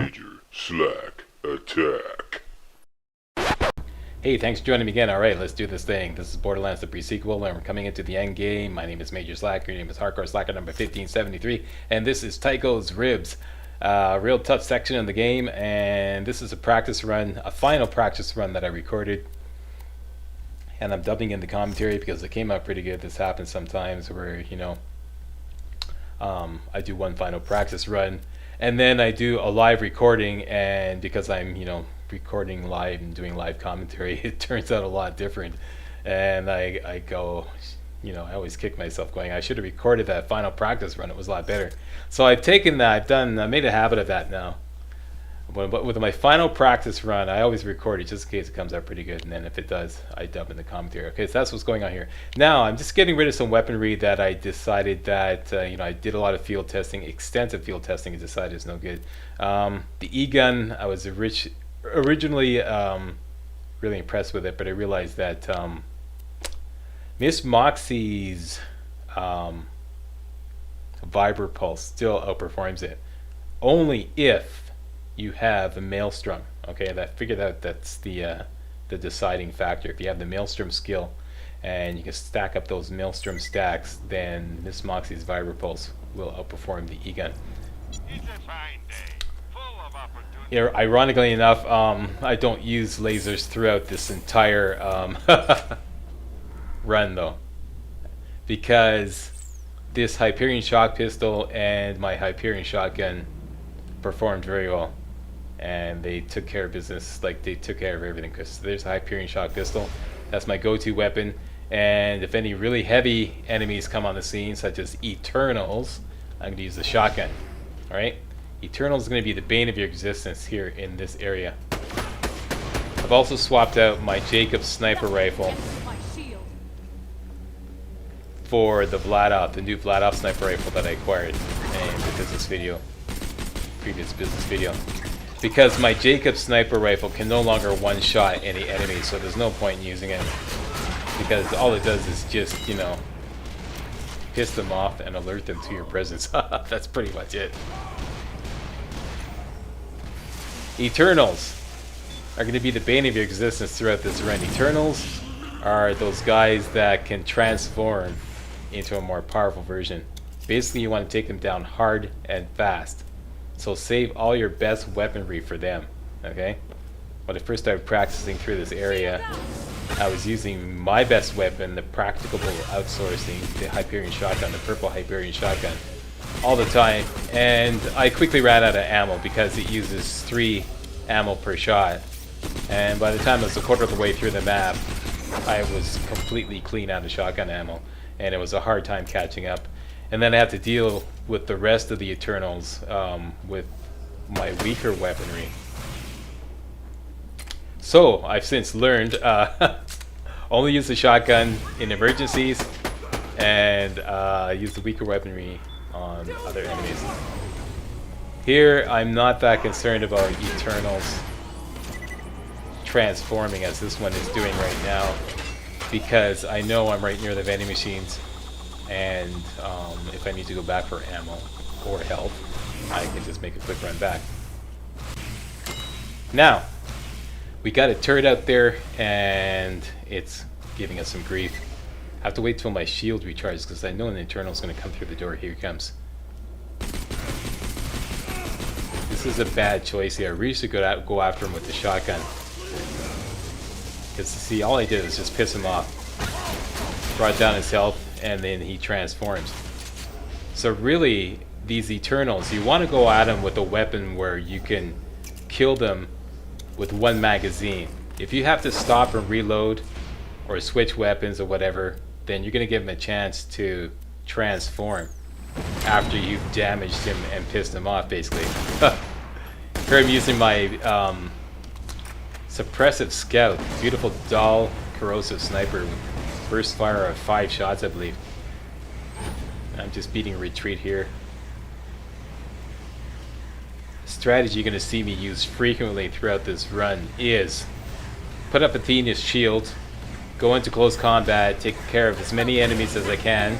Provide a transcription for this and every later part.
Major Slack Attack. Hey, thanks for joining me again. Alright, let's do this thing. This is Borderlands The Pre-Sequel, and we're coming into the end game. My name is Major Slack, your name is Hardcore Slacker number 1573, and this is Tycho's Ribs. Real tough section of the game, and this is a practice run, a final practice run that I recorded. And I'm dubbing in the commentary because it came out pretty good. This happens sometimes where, I do one final practice run, and then I do a live recording, and because I'm, recording live and doing live commentary, it turns out a lot different. And I go, I always kick myself going, I should have recorded that final practice run. It was a lot better. So I've taken that, I made a habit of that now. But with my final practice run, I always record it just in case it comes out pretty good, and then if it does, I dub in the commentary. Okay, so that's what's going on here. Now, I'm just getting rid of some weaponry that I decided that, I did a lot of field testing, extensive field testing, and decided it's no good. The E-gun, I was originally really impressed with it, but I realized that Miss Moxie's Vibra Pulse still outperforms it. Only if you have a Maelstrom. Okay, that figured out that's the deciding factor. If you have the Maelstrom skill and you can stack up those Maelstrom stacks, then Miss Moxie's Vibra Pulse will outperform the E-gun. It's a fine day, full of opportunity. Yeah, ironically enough, I don't use lasers throughout this entire run though, because this Hyperion shock pistol and my Hyperion shotgun performed very well, and they took care of business. Like, they took care of everything, because there's a Hyperion shock pistol. That's my go-to weapon, and if any really heavy enemies come on the scene, such as Eternals, I'm going to use the shotgun. Alright? Eternals is going to be the bane of your existence here in this area. I've also swapped out my Jacob sniper rifle for the Vladov, the new Vladov sniper rifle that I acquired in the previous business video. Because my Jacob sniper rifle can no longer one-shot any enemies, so there's no point in using it. Because all it does is just, piss them off and alert them to your presence. That's pretty much it. Eternals are going to be the bane of your existence throughout this run. Eternals are those guys that can transform into a more powerful version. Basically, you want to take them down hard and fast. So save all your best weaponry for them, okay? When I first started practicing through this area, I was using my best weapon, the practicable outsourcing, the Hyperion shotgun, the purple Hyperion shotgun, all the time. And I quickly ran out of ammo because it uses 3 ammo per shot. And by the time I was a quarter of the way through the map, I was completely clean out of shotgun ammo. And it was a hard time catching up. And then I had to deal with the rest of the Eternals with my weaker weaponry. So I've since learned only use the shotgun in emergencies, and use the weaker weaponry on other enemies. Here I'm not that concerned about Eternals transforming as this one is doing right now, because I know I'm right near the vending machines. And if I need to go back for ammo or health, I can just make a quick run back. Now, we got a turret out there, and it's giving us some grief. I have to wait till my shield recharges, because I know an Eternal is going to come through the door. Here he comes. This is a bad choice here. I really should go after him with the shotgun. Because, see, all I did was just piss him off. Brought down his health, and then he transforms. So really, these Eternals, you want to go at them with a weapon where you can kill them with 1 magazine. If you have to stop and reload or switch weapons or whatever, then you're going to give him a chance to transform after you've damaged him and pissed him off, basically. Here I'm using my suppressive scout, beautiful dull corrosive sniper with burst fire of 5 shots, I believe. I'm just beating a retreat here. The strategy you're going to see me use frequently throughout this run is put up Athena's shield, go into close combat, take care of as many enemies as I can,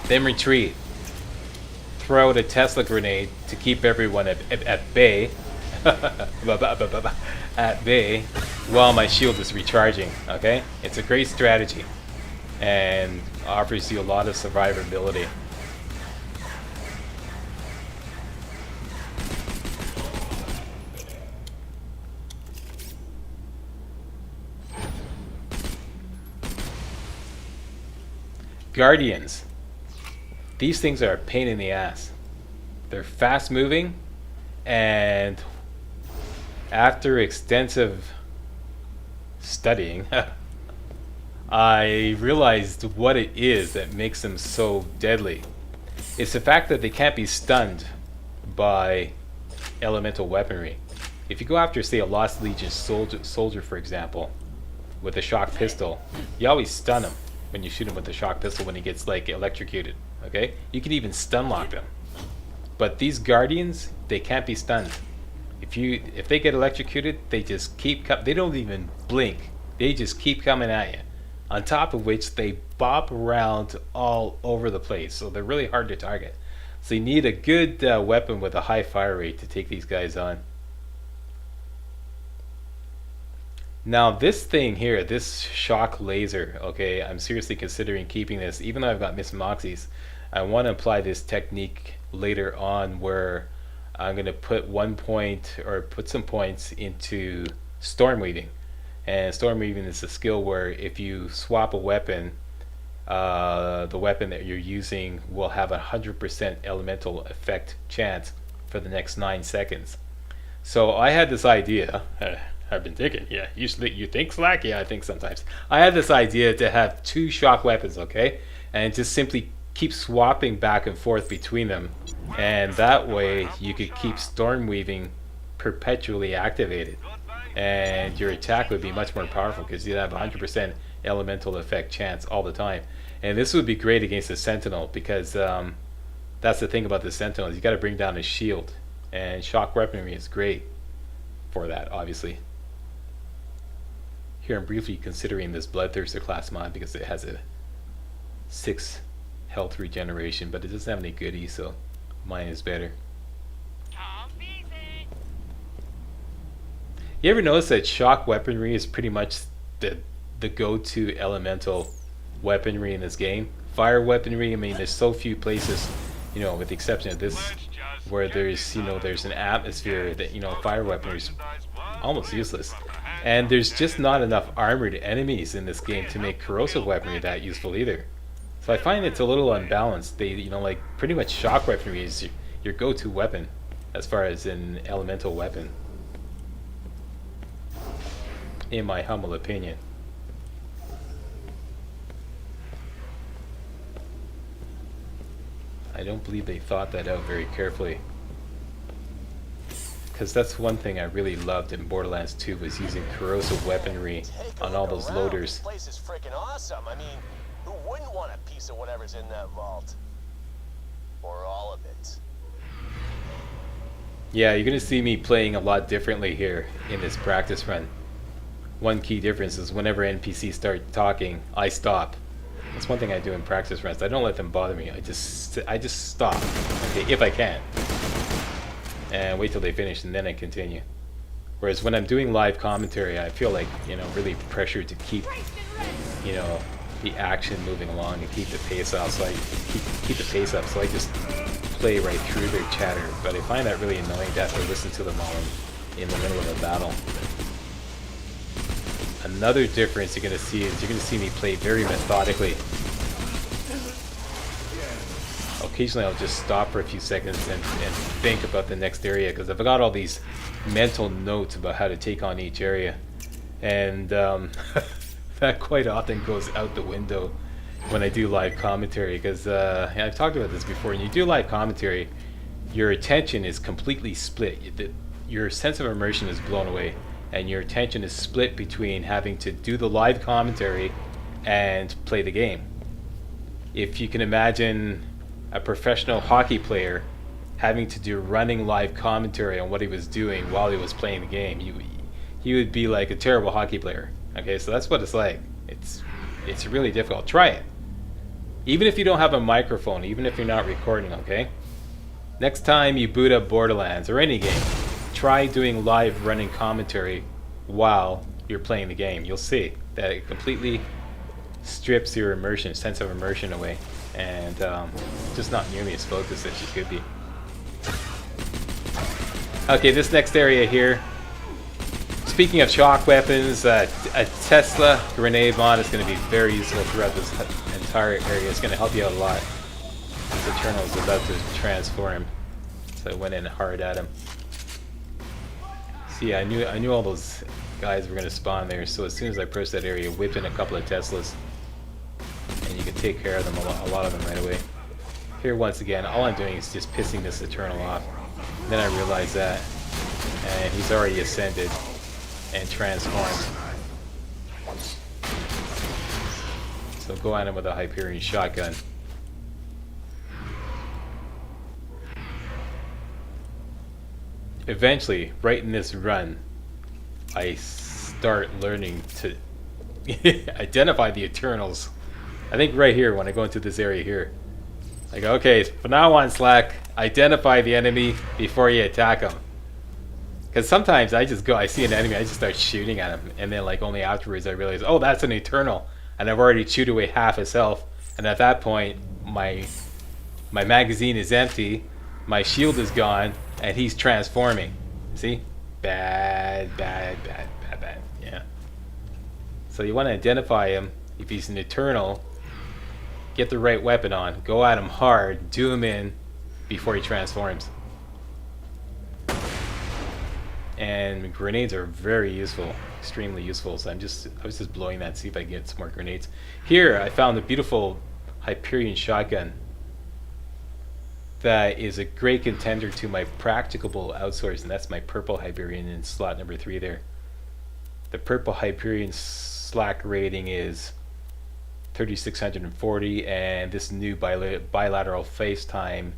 then retreat. throw out a Tesla grenade to keep everyone at bay, at bay, while my shield is recharging. Okay, it's a great strategy, and offers you a lot of survivability. Guardians. These things are a pain in the ass. They're fast moving, and after extensive studying, I realized what it is that makes them so deadly. It's the fact that they can't be stunned by elemental weaponry. If you go after, say, a Lost Legion soldier, for example, with a shock pistol, you always stun him when you shoot him with the shock pistol when he gets like electrocuted. Okay, you can even stun lock them. But these guardians, they can't be stunned. If they get electrocuted, they just keep they don't even blink. They just keep coming at you. On top of which, they bop around all over the place, so they're really hard to target. So you need a good weapon with a high fire rate to take these guys on. Now this thing here, this shock laser, okay, I'm seriously considering keeping this, even though I've got Miss Moxie's. I want to apply this technique later on where I'm going to put put some points into storm weaving. And storm weaving is a skill where if you swap a weapon, the weapon that you're using will have a 100% elemental effect chance for the next 9 seconds. So I had this idea. I've been thinking, yeah, you think, Slack? Yeah, I think sometimes. I had this idea to have 2 shock weapons, okay? And just simply keep swapping back and forth between them. And that way you could keep storm weaving perpetually activated. And your attack would be much more powerful because you'd have 100% elemental effect chance all the time. And this would be great against the Sentinel because that's the thing about the Sentinel. You got to bring down his shield. And shock weaponry is great for that, obviously. Here I'm briefly considering this Bloodthirster class mod because it has a 6 health regeneration, but it doesn't have any goodies, so mine is better. You ever notice that shock weaponry is pretty much the go-to elemental weaponry in this game? Fire weaponry, I mean, there's so few places, you know, with the exception of this, where there's, you know, there's an atmosphere that, you know, fire weaponry is almost useless. And there's just not enough armored enemies in this game to make corrosive weaponry that useful either. So I find it's a little unbalanced. They, you know, like pretty much shock weaponry is your go-to weapon as far as an elemental weapon, in my humble opinion. I don't believe they thought that out very carefully. Because that's one thing I really loved in Borderlands 2 was using corrosive weaponry on all those loaders. This place is freaking awesome. I mean, who wouldn't want a piece of whatever's in that vault? Or all of it? Yeah, you're going to see me playing a lot differently here in this practice run. One key difference is whenever NPCs start talking, I stop. That's one thing I do in practice runs. I don't let them bother me. I just stop, okay, if I can, and wait till they finish and then I continue. Whereas when I'm doing live commentary, I feel like, you know, really pressured to keep, you know, the action moving along and keep the pace up. So I keep the pace up. So I just play right through their chatter. But I find that really annoying to have to listen to them all in the middle of a battle. Another difference you're going to see is you're going to see me play very methodically. Occasionally I'll just stop for a few seconds and think about the next area, because I've got all these mental notes about how to take on each area, and that quite often goes out the window when I do live commentary, because I've talked about this before. When you do live commentary, your attention is completely split. Your sense of immersion is blown away, and your attention is split between having to do the live commentary and play the game. If you can imagine a professional hockey player having to do running live commentary on what he was doing while he was playing the game, he would be like a terrible hockey player. Okay, so that's what it's like. It's really difficult. Try it. Even if you don't have a microphone, even if you're not recording, okay? Next time you boot up Borderlands or any game, try doing live running commentary while you're playing the game. You'll see that it completely strips your immersion, sense of immersion away, and just not nearly as focused as you could be. Okay, this next area here. Speaking of shock weapons, a Tesla grenade mod is going to be very useful throughout this entire area. It's going to help you out a lot. This Eternal is about to transform, so I went in hard at him. See, I knew all those guys were going to spawn there, so as soon as I approached that area, whip in a couple of Teslas, and you can take care of them, a lot of them right away. Here, once again, all I'm doing is just pissing this Eternal off. Then I realized that, and he's already ascended and transformed. So go at him with a Hyperion shotgun. Eventually, right in this run, I start learning to identify the Eternals. I think right here, when I go into this area here, I go, okay, from now on, Slack, identify the enemy before you attack them. Because sometimes I just go, I see an enemy, I just start shooting at him, and then like only afterwards I realize, oh, that's an Eternal, and I've already chewed away half his health, and at that point, my magazine is empty, my shield is gone, and he's transforming. See? Bad. Yeah. So you want to identify him. If he's an Eternal, get the right weapon on, go at him hard, do him in before he transforms. And grenades are very useful, extremely useful. So I was just blowing that, see if I can get some more grenades. Here I found a beautiful Hyperion shotgun that is a great contender to my practicable outsource, and that's my purple Hyperion in slot number 3 there. The purple Hyperion slack rating is 3640, and this new bilateral face time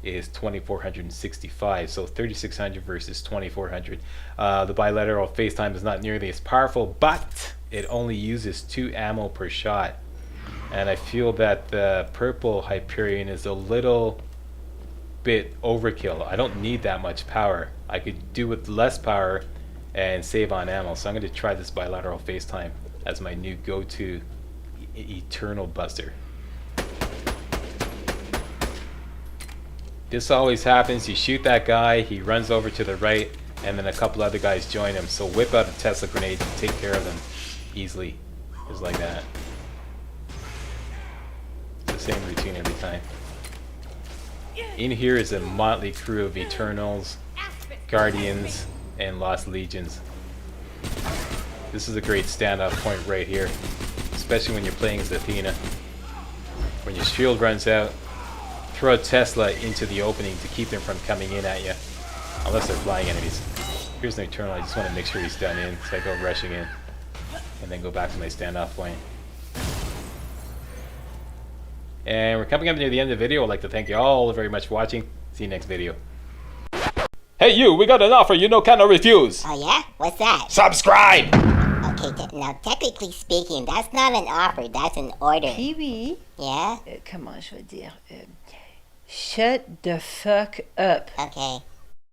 is 2465. So 3600 versus 2400. The bilateral face time is not nearly as powerful, but it only uses 2 ammo per shot, and I feel that the purple Hyperion is a little bit overkill. I don't need that much power. I could do with less power and save on ammo. So I'm going to try this bilateral face time as my new go-to Eternal buster. This always happens. You shoot that guy, he runs over to the right, and then a couple other guys join him. So whip out a Tesla grenade and take care of them easily. Just like that. It's the same routine every time. In here is a motley crew of Eternals, Guardians, and Lost Legions. This is a great standoff point right here, especially when you're playing as Athena. When your shield runs out, throw a Tesla into the opening to keep them from coming in at you, unless they're flying enemies. Here's an Eternal. I just want to make sure he's done in, so I go rushing in, and then go back to my standoff point. And we're coming up near the end of the video. I'd like to thank you all very much for watching. See you next video. Hey you, we got an offer you cannot refuse. Oh yeah? What's that? Subscribe! Okay, now technically speaking, that's not an offer, that's an order. Pee-wee, Yeah? comment je veux dire, shut the fuck up. Okay.